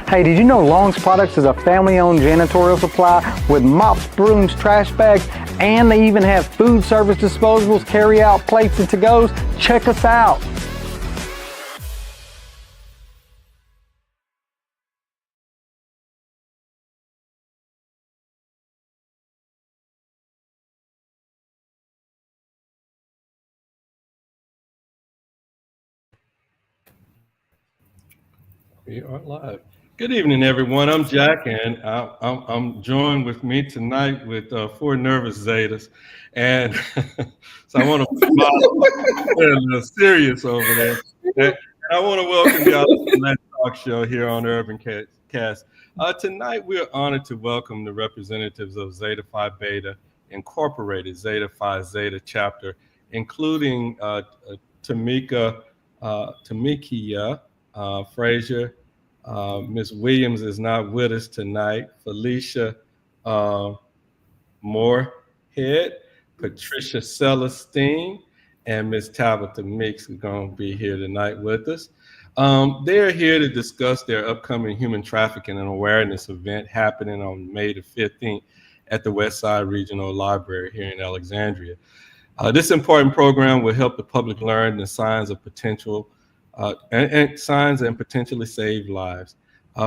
Hey, did you know Long's Products is a family-owned janitorial supply with mops, brooms, trash bags, and they even have food service disposables, carry-out plates, and to-goes? Check us out. We are live. Good evening, everyone. I'm Jack, and I'm joined with me tonight with 4 nervous Zetas, and so I want to put my a little serious over there. And I want to welcome y'all to the Let's Talk show here on Urban Cast. Tonight, we are honored to welcome the representatives of Zeta Phi Beta Incorporated, Zeta Phi Zeta Chapter, including Tamikia Frazier. Ms. Williams is not with us tonight. Felicia Moorhead, Patricia Celestine, and Ms. Tabitha Meeks are going to be here tonight with us. They're here to discuss their upcoming Human Trafficking and Awareness Event happening on May the 15th at the Westside Regional Library here in Alexandria. This important program will help the public learn the signs of potential and signs and potentially save lives.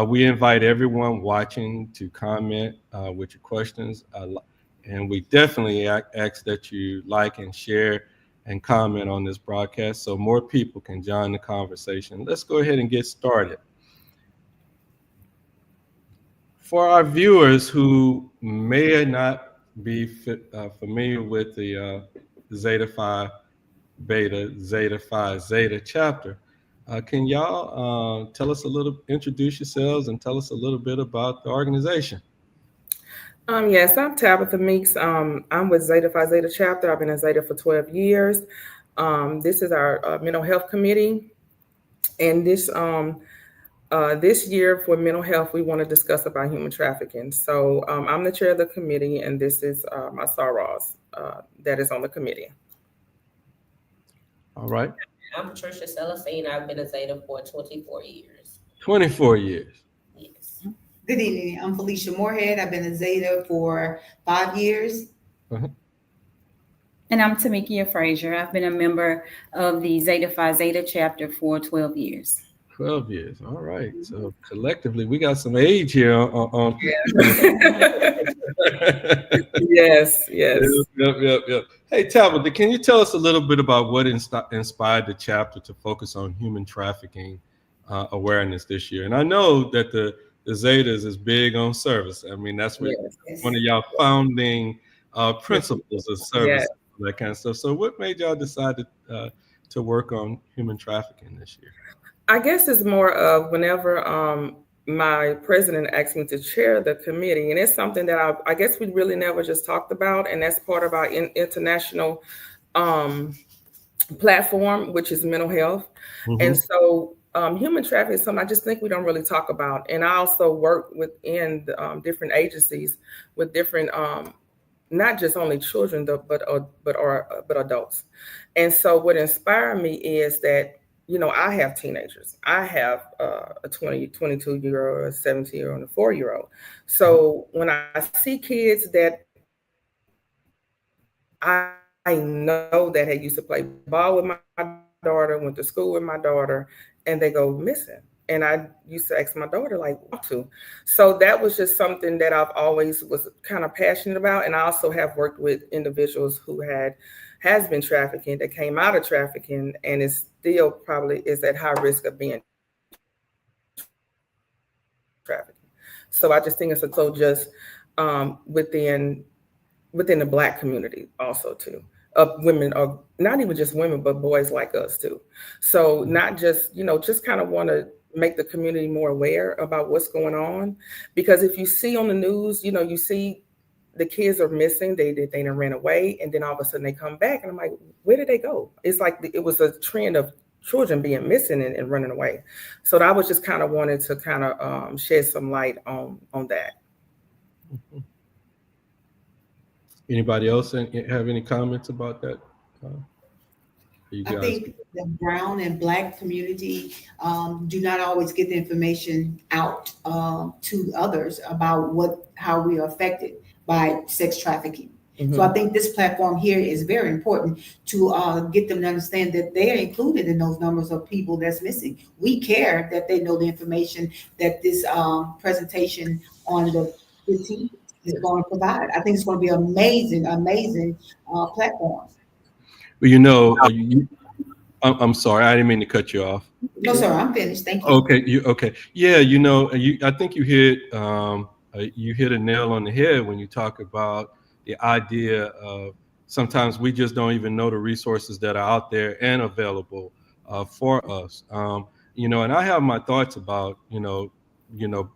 We invite everyone watching to comment with your questions, and we definitely ask that you like and share and comment on this broadcast so more people can join the conversation. Let's go ahead and get started. For our viewers who may not be familiar with the Zeta Phi Beta, Zeta Phi Zeta Chapter, can y'all introduce yourselves and tell us a little bit about the organization? Yes, I'm Tabitha Meeks. I'm with Zeta Phi Zeta Chapter. I've been in Zeta for 12 years. This is our mental health committee. And this year for mental health, we want to discuss about human trafficking. So I'm the chair of the committee, and this is my Saras that is on the committee. All right. I'm Patricia Celestine. I've been a Zeta for 24 years. 24 years. Yes. Good evening. I'm Felicia Moorhead. I've been a Zeta for 5 years. Uh-huh. And I'm Tamikia Frazier. I've been a member of the Zeta Phi Zeta Chapter for 12 years. 12 years. All right. So collectively, we got some age here on. Yes. Yep. Hey, Tabitha, can you tell us a little bit about what inspired the chapter to focus on human trafficking awareness this year? And I know that the Zetas is big on service. I mean, that's what one of y'all founding principles of service, that kind of stuff. So what made y'all decide to work on human trafficking this year? I guess it's more of whenever my president asked me to chair the committee, and it's something that I guess we really never just talked about, and that's part of our international platform, which is mental health. Mm-hmm. And so human trafficking is something I just think we don't really talk about. And I also work within the, different agencies with different, not just only children, but adults. And so what inspired me is that, you know, I have teenagers. I have a 22-year-old, a 17-year-old, and a 4-year-old. So when I see kids that I know that had used to play ball with my daughter, went to school with my daughter, and they go missing. And I used to ask my daughter, like, what to? So that was just something that I've always was kind of passionate about. And I also have worked with individuals who has been trafficking, that came out of trafficking, and is still probably is at high risk of being trafficked. So I just think it's so just within the Black community also too, of women, or not even just women, but boys like us too. So not just, you know, just kind of want to make the community more aware about what's going on. Because if you see on the news, you know, you see the kids are missing, they done ran away, and then all of a sudden they come back, and I'm like, where did they go? It's like it was a trend of children being missing and running away. So I was just kind of wanted to kind of shed some light on that. Mm-hmm. Anybody else have any comments about that? You I guys. think the brown and black community do not always get the information out to others about how we are affected by sex trafficking. So I think this platform here is very important to get them to understand that they are included in those numbers of people that's missing. We care that they know the information that this presentation on the 15th is going to provide. I think it's going to be amazing, amazing platform. Well, you know, I'm sorry, I didn't mean to cut you off. No, sir, I'm finished. Thank you. Okay. Yeah, you know, I think you hit a nail on the head when you talk about the idea of sometimes we just don't even know the resources that are out there and available for us. You know, and I have my thoughts about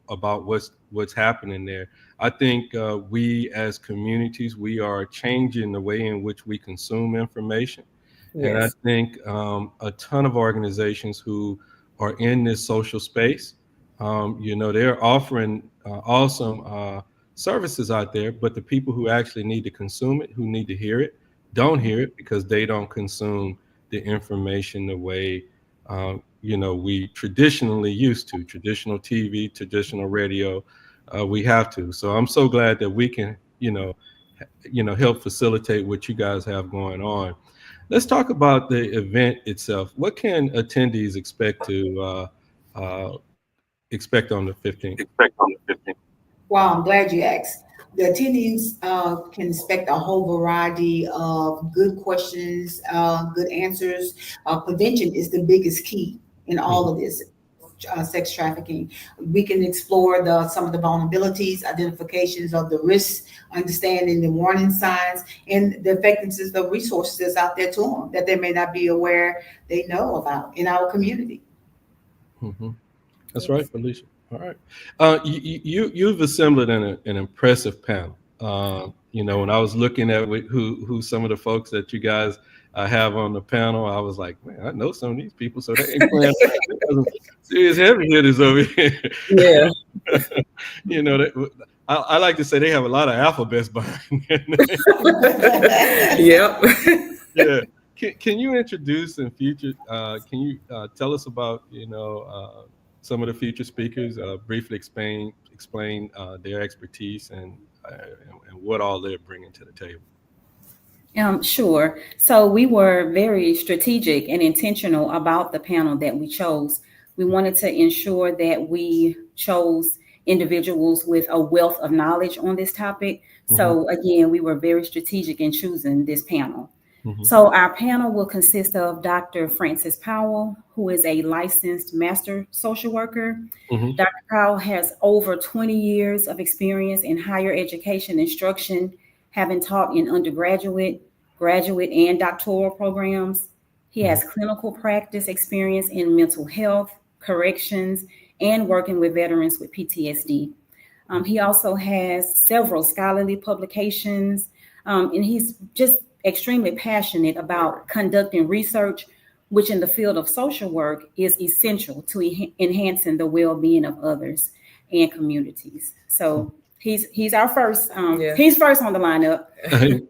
about what's happening there. I think we as communities, we are changing the way in which we consume information. And I think a ton of organizations who are in this social space, they're offering awesome services out there, but the people who actually need to consume it, who need to hear it, don't hear it because they don't consume the information the way, we traditionally used to, traditional TV, traditional radio, we have to. So I'm so glad that we can, help facilitate what you guys have going on. Let's talk about the event itself. What can attendees expect on the 15th? Wow, I'm glad you asked. The attendees can expect a whole variety of good questions, good answers. Prevention is the biggest key in all of this sex trafficking. We can explore some of the vulnerabilities, identifications of the risks, understanding the warning signs, and the effectiveness of resources that's out there to them that they may not be aware they know about in our community. Mm-hmm. That's right, Felicia. All right. You've assembled an impressive panel. When I was looking at who some of the folks that you guys have on the panel, I was like, man, I know some of these people, so they ain't playing some serious heavy hitters over here. Yeah. I like to say they have a lot of alphabets behind them. Yep. Yeah. Can you introduce and can you tell us about, some of the future speakers, briefly explain their expertise and what all they're bringing to the table? Sure. So we were very strategic and intentional about the panel that we chose. We wanted to ensure that we chose individuals with a wealth of knowledge on this topic. So again, we were very strategic in choosing this panel. So our panel will consist of Dr. Frances Powell, who is a licensed master social worker. Dr. Powell has over 20 years of experience in higher education instruction, having taught in undergraduate, graduate, and doctoral programs. He has clinical practice experience in mental health, corrections, and working with veterans with PTSD. He also has several scholarly publications, and he's just extremely passionate about conducting research, which in the field of social work is essential to enhancing the well-being of others and communities. So he's our first, he's first on the lineup. And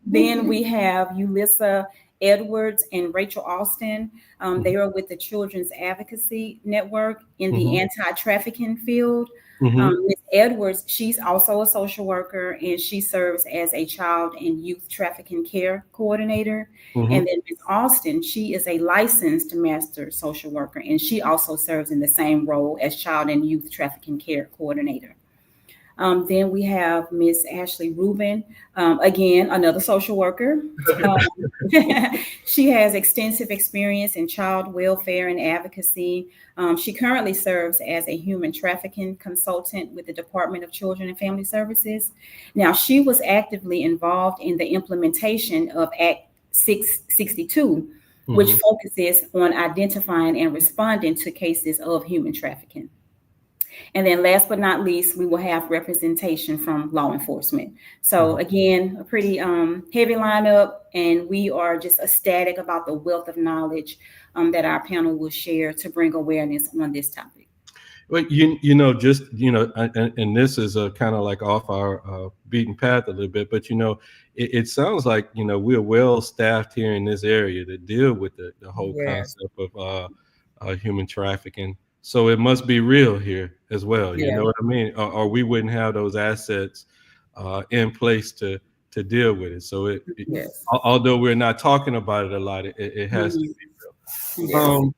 then we have Ulissa Edwards and Rachel Austin. They are with the Children's Advocacy Network in the anti-trafficking field. Ms. Edwards, she's also a social worker, and she serves as a child and youth trafficking care coordinator. And then Ms. Austin, she is a licensed master social worker, and she also serves in the same role as child and youth trafficking care coordinator. Then we have Miss Ashley Rubin, again, another social worker. She has extensive experience in child welfare and advocacy. She currently serves as a human trafficking consultant with the Department of Children and Family Services. Now, she was actively involved in the implementation of Act 662, which focuses on identifying and responding to cases of human trafficking. And then last but not least, we will have representation from law enforcement. So again, a pretty heavy lineup, and we are just ecstatic about the wealth of knowledge that our panel will share to bring awareness on this topic. Well, and this is kind of like off our beaten path a little bit, but it sounds like we're well staffed here in this area to deal with the whole concept of human trafficking. So it must be real here as well. You know what I mean? Or we wouldn't have those assets in place to deal with it. So although we're not talking about it a lot, it has to be real.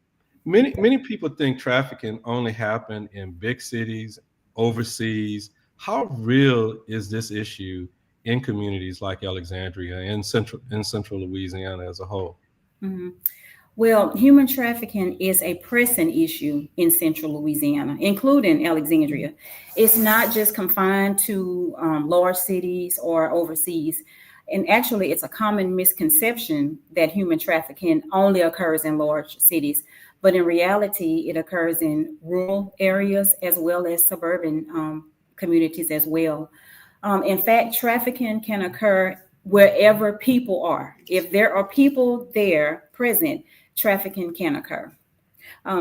Many people think trafficking only happen in big cities, overseas. How real is this issue in communities like Alexandria and central Louisiana as a whole? Mm-hmm. Well, human trafficking is a pressing issue in central Louisiana, including Alexandria. It's not just confined to large cities or overseas. And actually, it's a common misconception that human trafficking only occurs in large cities. But in reality, it occurs in rural areas as well as suburban communities as well. In fact, trafficking can occur wherever people are. If there are people there present, trafficking can occur.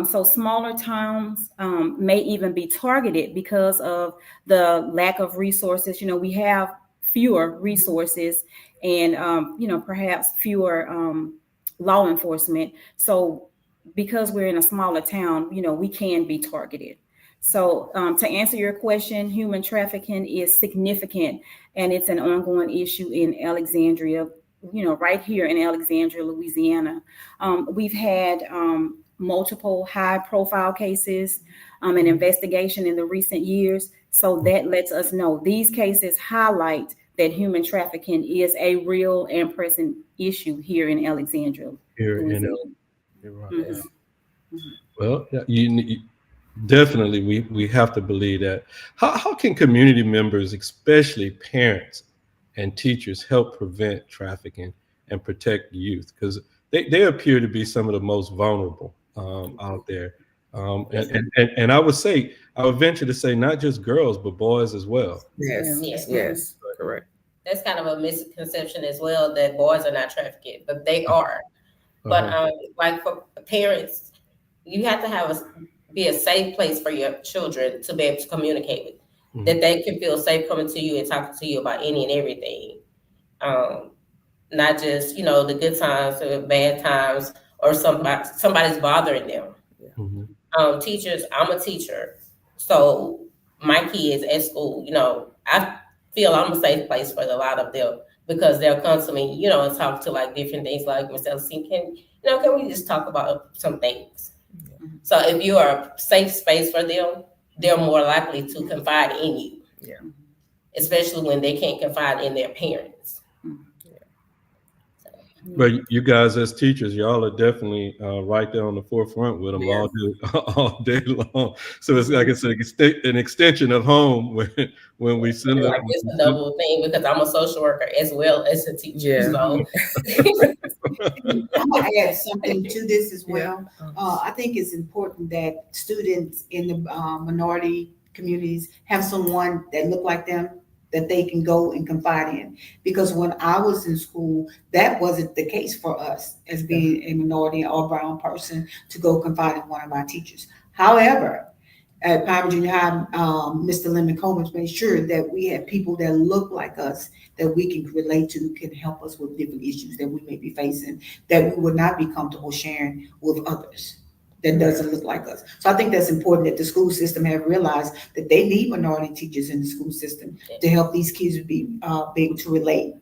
So smaller towns may even be targeted because of the lack of resources. We have fewer resources and, perhaps fewer law enforcement. So because we're in a smaller town, we can be targeted. So to answer your question, human trafficking is significant and it's an ongoing issue in Alexandria, right here in Alexandria, Louisiana. We've had multiple high profile cases and investigation in the recent years. So that lets us know these cases highlight that human trafficking is a real and present issue here in Alexandria. You're right. Mm-hmm. Well, you definitely we have to believe that. How can community members, especially parents and teachers, help prevent trafficking and protect youth? Because they appear to be some of the most vulnerable out there. And I would venture to say not just girls, but boys as well. Yes, correct. That's kind of a misconception as well, that boys are not trafficked, but they are. But like for parents, you have to be a safe place for your children to be able to communicate with, that they can feel safe coming to you and talking to you about any and everything. Not just, the good times or bad times or somebody's bothering them. Teachers, I'm a teacher. So my kids at school, I feel I'm a safe place for a lot of them because they'll come to me, and talk to like different things like Ms. Celestine, can we just talk about some things? So if you are a safe space for them, they're more likely to confide in you. Especially when they can't confide in their parents. But you guys as teachers, y'all are definitely right there on the forefront with them all day long. So it's like it's an extension of home when we send them. It's a double thing because I'm a social worker as well as a teacher. So I'm gonna add something to this as well. I think it's important that students in the minority communities have someone that look like them that they can go and confide in. Because when I was in school, that wasn't the case for us as being a minority or brown person to go confide in one of our teachers. However, at Palmer Junior High, Mr. Lemon Coleman made sure that we had people that look like us that we can relate to, can help us with different issues that we may be facing, that we would not be comfortable sharing with others that doesn't look like us. So I think that's important that the school system have realized that they need minority teachers in the school system to help these kids be able to relate.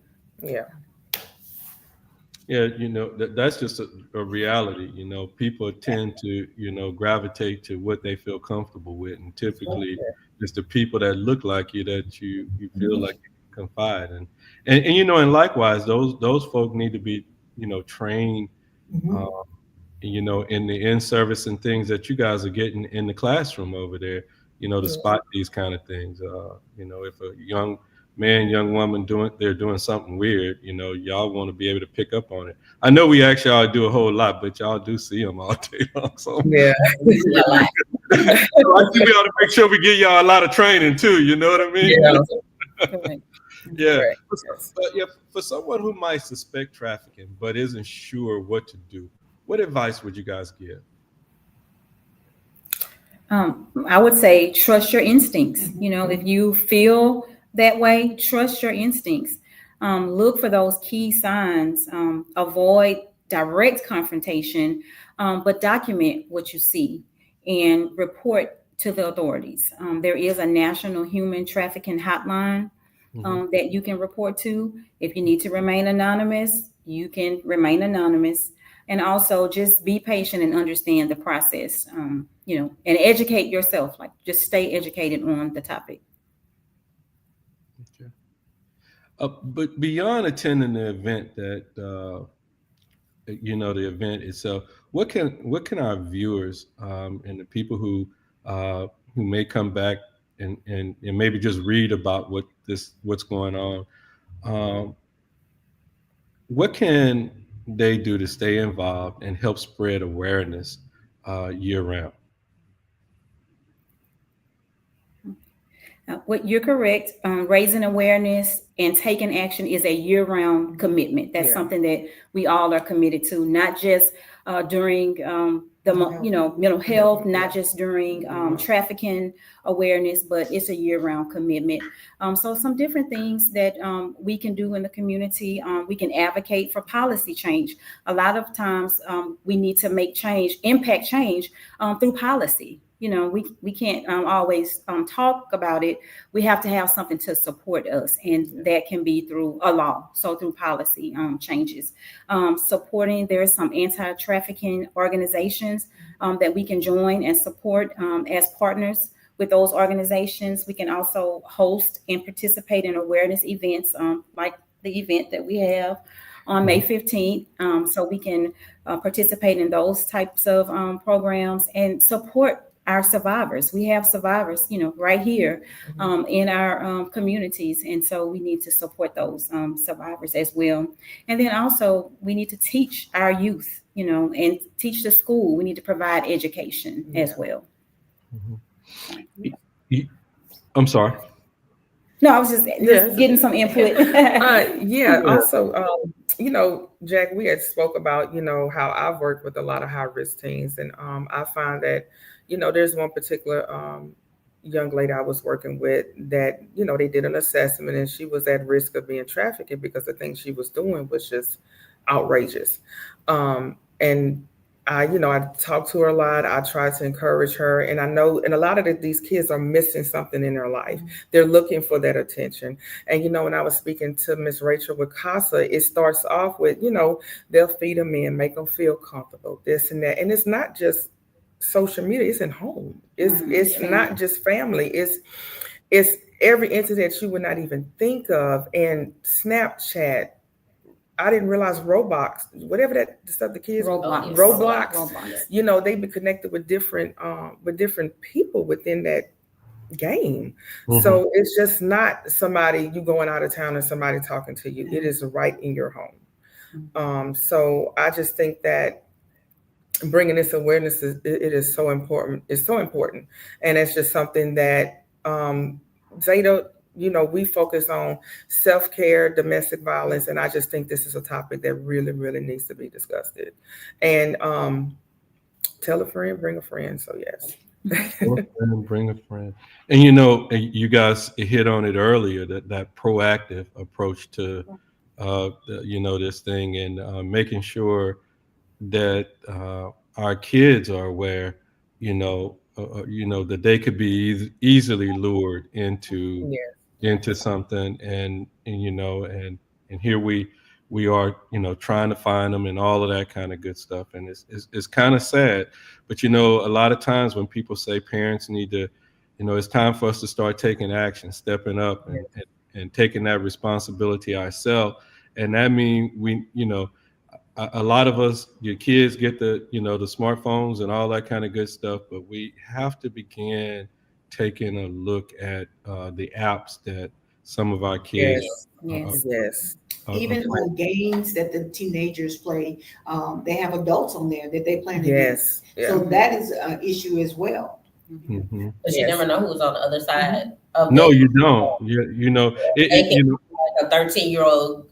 That's just a reality. People tend to gravitate to what they feel comfortable with, and typically it's the people that look like you that you feel like you can confide in. And likewise, those folk need to be trained in the in-service and things that you guys are getting in the classroom over there, to spot these kind of things. If a young man, young woman they're doing something weird, y'all want to be able to pick up on it. I know we ask y'all to do a whole lot, but y'all do see them all day long. So Yeah. So I think we ought to make sure we give y'all a lot of training too. You know what I mean? Yeah. Yeah. But for someone who might suspect trafficking but isn't sure what to do, what advice would you guys give? I would say trust your instincts. You know, if you feel that way, trust your instincts. Look for those key signs. Avoid direct confrontation, but document what you see and report to the authorities. There is a national human trafficking hotline that you can report to. If you need to remain anonymous, you can remain anonymous. And also just be patient and understand the process, you know, and educate yourself. Like just stay educated on the topic. Okay. But beyond attending the event the event itself, what can our viewers and the people who may come back and maybe just read about what's going on, what can they do to stay involved and help spread awareness year round? What you're correct. Raising awareness and taking action is a year-round commitment. That's something that we all are committed to, not just during the mental health, not just during trafficking awareness, but it's a year-round commitment. So some different things that we can do in the community. We can advocate for policy change. A lot of times we need to make change, impact change through policy. You know, we can't always talk about it. We have to have something to support us, and that can be through a law, so through policy changes. Supporting, there are some anti-trafficking organizations that we can join and support as partners with those organizations. We can also host and participate in awareness events like the event that we have on May 15th. So we can participate in those types of programs and support our survivors. We have survivors, you know, right here in our communities. And so we need to support those survivors as well. And then also we need to teach our youth, you know, and teach the school. We need to provide education as well. I'm sorry. No, I was just getting some input. Also, you know, Jack, we had spoke about, you know, how I've worked with a lot of high-risk teens. And I find that, you know, there's one particular young lady I was working with that, you know, they did an assessment and she was at risk of being trafficked because the things she was doing was just outrageous. And I talked to her a lot. I tried to encourage her. And I know, and a lot of these kids are missing something in their life. They're looking for that attention. And, you know, when I was speaking to Miss Rachel with CASA, it starts off with, you know, they'll feed them in, make them feel comfortable, this and that. And it's not just social media, it's in home. It's not just family. It's every entity that you would not even think of. And Snapchat, I didn't realize Roblox, whatever that stuff the kids Roblox, you know, they be connected with different people within that game. So it's just not somebody you going out of town and somebody talking to you. It is right in your home. So I just think that bringing this awareness it is so important. It's so important, and it's just something that Zeta, you know, we focus on self-care, domestic violence, and I just think this is a topic that really, really needs to be discussed. And tell a friend, bring a friend. So yes. Bring a friend. And you know, you guys hit on it earlier, that proactive approach to this thing, and making sure that our kids are aware, that they could be easily lured into something, and here we are, trying to find them and all of that kind of good stuff. And it's kind of sad, but a lot of times when people say parents need to, it's time for us to start taking action, stepping up, and taking that responsibility ourselves. And that means a lot of us, your kids get the smartphones and all that kind of good stuff, but we have to begin taking a look at the apps that some of our kids even on games that the teenagers play, they have adults on there that they plan to so that is an issue as well. But you never know who's on the other side of no, you don't. Like a 13-year-old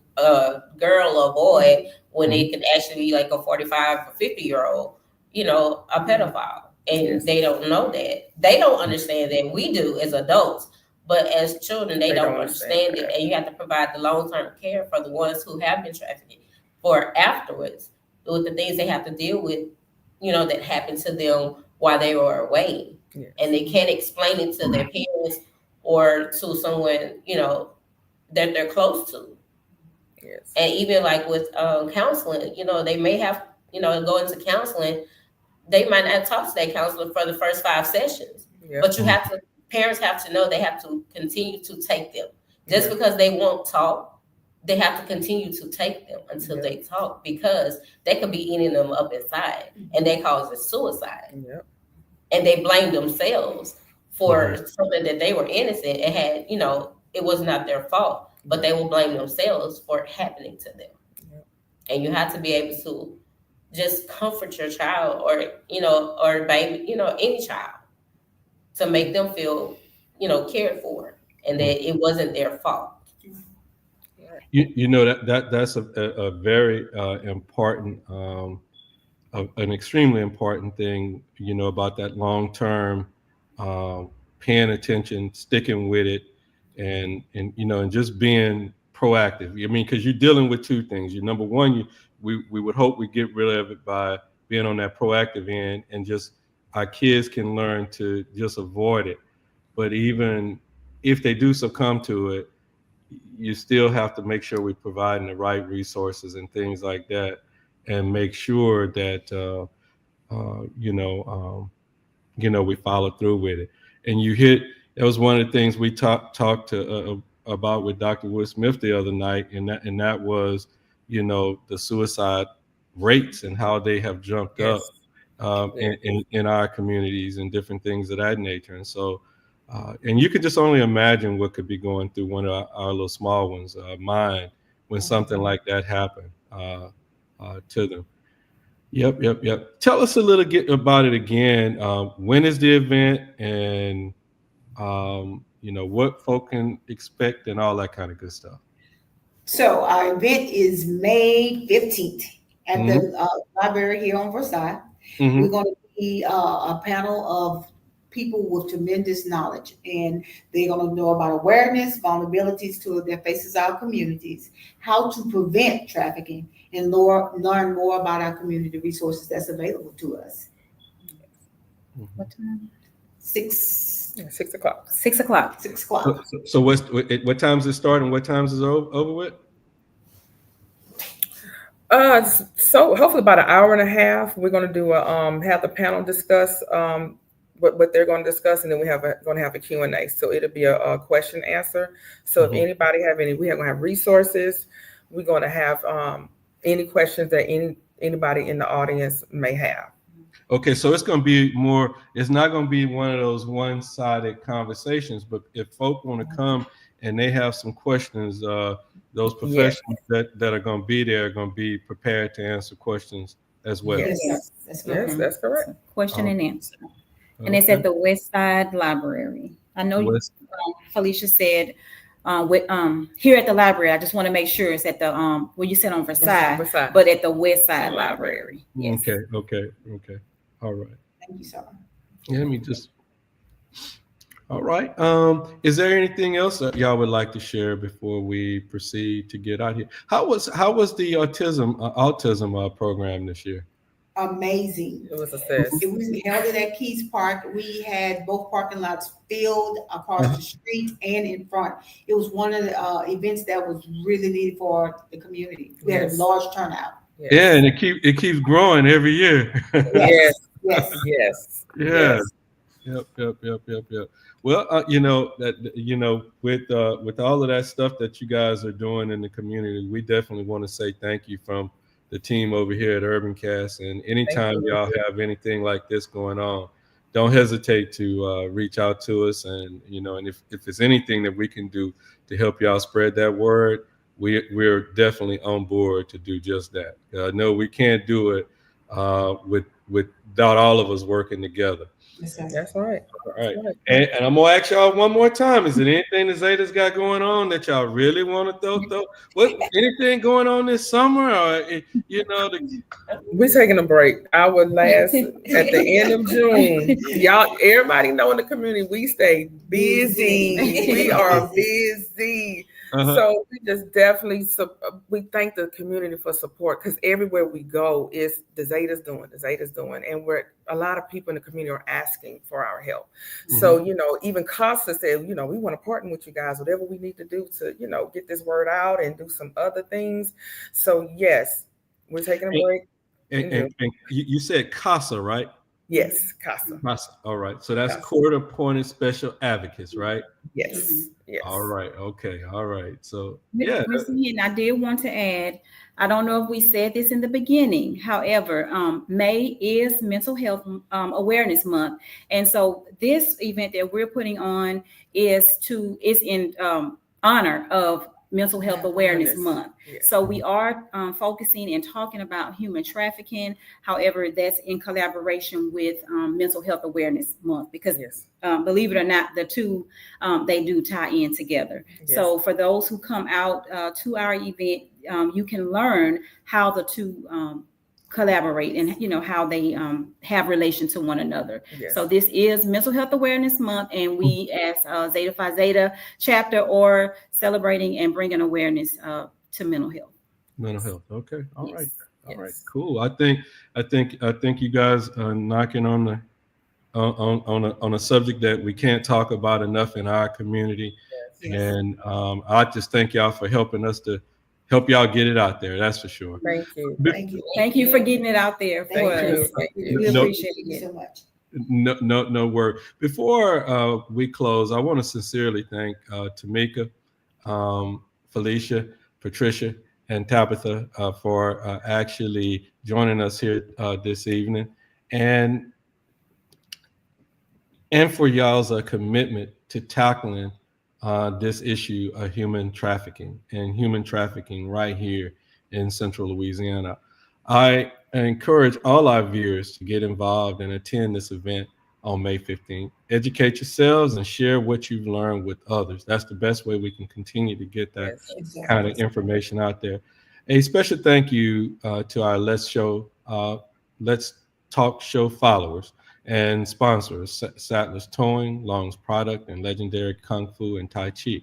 girl or boy when it could actually be like a 45 or 50-year-old, a pedophile. and they don't know that. They don't understand that. We do as adults, but as children, they don't understand it. And you have to provide the long-term care for the ones who have been trafficked for afterwards, with the things they have to deal with, that happened to them while they were away. Yes. And they can't explain it to their parents or to someone, that they're close to. Yes. And even like with counseling, they may have, go into counseling. They might not talk to their counselor for the first 5 sessions, but parents have to know they have to continue to take them. Just because they won't talk, they have to continue to take them until they talk, because they could be eating them up inside and they cause it suicide. And they blame themselves for something that they were innocent and had, it was not their fault, but they will blame themselves for it happening to them. And you have to be able to just comfort your child or baby, any child, to make them feel, cared for, and that it wasn't their fault. That's a very important, an extremely important thing, about that long-term paying attention, sticking with it, and just being proactive. I mean, because you're dealing with 2 things. Number one, we would hope we get rid of it by being on that proactive end, and just our kids can learn to just avoid it. But even if they do succumb to it, you still have to make sure we're providing the right resources and things like that, and make sure that we follow through with it. And that was one of the things we talked about with Dr. Wood Smith the other night, and that was the suicide rates and how they have jumped up in our communities and different things of that nature. And so and you could just only imagine what could be going through one of our little small ones' mind when something like that happened to them. Yep. Tell us a little bit about it again. When is the event, and what folk can expect and all that kind of good stuff? So our event is May 15th at the library here on Versailles. We're going to be a panel of people with tremendous knowledge, and they're going to know about awareness, vulnerabilities to that faces our communities, how to prevent trafficking, and learn more about our community resources that's available to us. What time? 6 o'clock. 6 o'clock. 6 o'clock. So what time does it start and what times is it over with? So hopefully about an hour and a half. We're going to do have the panel discuss what they're going to discuss, and then we're going to have a Q&A. So it'll be a question answer. So if anybody have we're going to have resources. We're going to have any questions that anybody in the audience may have. Okay, so it's going to be more. It's not going to be one of those one-sided conversations. But if folk want to come and they have some questions, those professionals that are going to be there are going to be prepared to answer questions as well. Yes, that's correct. Question and answer. And it's at the West Side Library. I know Felicia said here at the library. I just want to make sure it's at the where you said on Versailles, but at the West Side Library. Yes. Okay. All right. Thank you, sir. Let me just. All right. Is there anything else that y'all would like to share before we proceed to get out here? How was the autism program this year? Amazing. It was a success. It was held at Keys Park. We had both parking lots filled across the street and in front. It was one of the events that was really needed for the community. We had a large turnout. Yes. Yeah, and it keeps growing every year. Yes. Yep. Well, with all of that stuff that you guys are doing in the community, we definitely want to say thank you from the team over here at UrbanCast. And anytime y'all have anything like this going on, don't hesitate to reach out to us. And and if there's anything that we can do to help y'all spread that word, we're definitely on board to do just that. I know we can't do it without all of us working together. That's right. All right. And I'm gonna ask y'all one more time. Is there anything that Zeta's got going on that y'all really want to throw? What anything going on this summer, or We're taking a break. Our last at the end of June. Y'all, everybody know in the community we stay busy. We are busy. So we just definitely we thank the community for support, because everywhere we go is the Zeta's doing, and a lot of people in the community are asking for our help. So even CASA said, we want to partner with you guys, whatever we need to do to get this word out and do some other things. So yes, we're taking a break. And you said CASA, right? Yes, CASA. All right. So that's court-appointed special advocates, right? Yes. Yes. All right. Okay. All right. So And I did want to add, I don't know if we said this in the beginning. However, May is Mental Health Awareness Month, and so this event that we're putting on is in honor of Mental Health Awareness Month. Yes. So we are focusing and talking about human trafficking. However, that's in collaboration with Mental Health Awareness Month, because believe it or not, the two, they do tie in together. Yes. So for those who come out to our event, you can learn how the two collaborate and how they have relation to one another. Yes. So this is Mental Health Awareness Month, and we as Zeta Phi Zeta Chapter are celebrating and bringing awareness to mental health. Mental health. Okay. All right. All right. Cool. I think you guys are knocking on the on a subject that we can't talk about enough in our community. Yes. And I just thank y'all for helping us to help y'all get it out there. That's for sure. Thank you. Thank you for getting it out there for us. We appreciate it so much. No word. Before we close, I want to sincerely thank Tamika, Felicia, Patricia, and Tabitha for actually joining us here this evening, and for y'all's commitment to tackling this issue of human trafficking right here in Central Louisiana. I encourage all our viewers to get involved and attend this event on May 15th. Educate yourselves and share what you've learned with others. That's the best way we can continue to get that kind of information out there. A special thank you to our Let's Talk Show followers and sponsors, Sattler's Towing, Long's Product, and legendary Kung Fu and Tai Chi.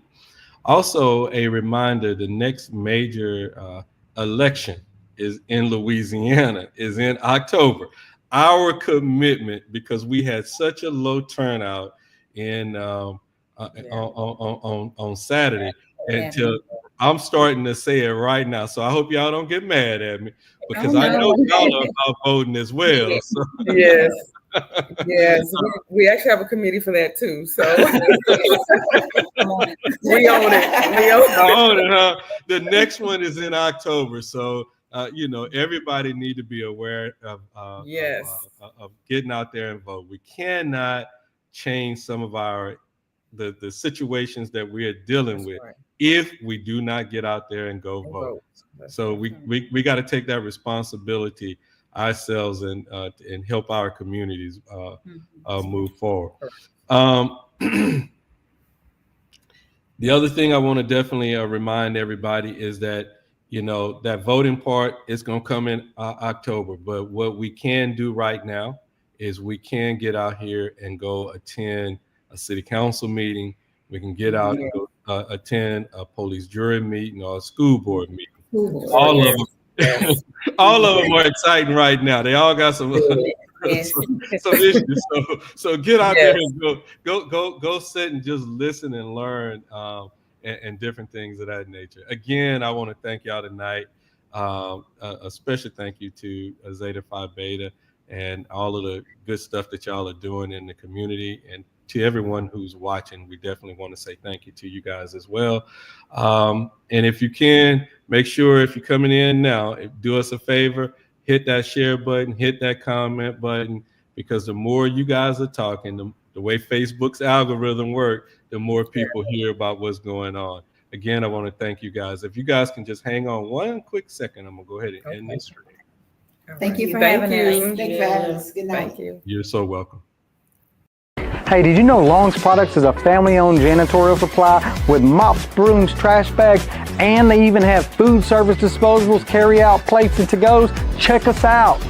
Also, a reminder, the next major election is in Louisiana, is in October. Our commitment, because we had such a low turnout on Saturday, until I'm starting to say it right now. So I hope y'all don't get mad at me, because I know y'all are voting as well. So. Yes. Yes, we actually have a committee for that too. So we own it. Huh? The next one is in October. So everybody need to be aware of getting out there and vote. We cannot change some of the situations that we are dealing with if we do not get out there and go vote. So we got to take that responsibility ourselves and help our communities move forward. The other thing I want to definitely remind everybody is that that voting part is going to come in October, but what we can do right now is we can get out here and go attend a city council meeting. We can get out and go attend a police jury meeting or a school board meeting. All of them. All of them are exciting right now. They all got some issues. So get out there and go sit and just listen and learn and different things of that nature. Again, I want to thank y'all tonight. A special thank you to Zeta Phi Beta and all of the good stuff that y'all are doing in the community, and to everyone who's watching. We definitely want to say thank you to you guys as well. And if you can, make sure if you're coming in now, do us a favor, hit that share button, hit that comment button, because the more you guys are talking, the way Facebook's algorithm works, the more people hear about what's going on. Again, I want to thank you guys. If you guys can just hang on one quick second, I'm going to go ahead and end this stream. Thank you for having us. Thank you for having us. Good night. You're so welcome. Hey, did you know Long's Products is a family-owned janitorial supply with mops, brooms, trash bags, and they even have food service disposables, carry-out plates, and to-goes? Check us out.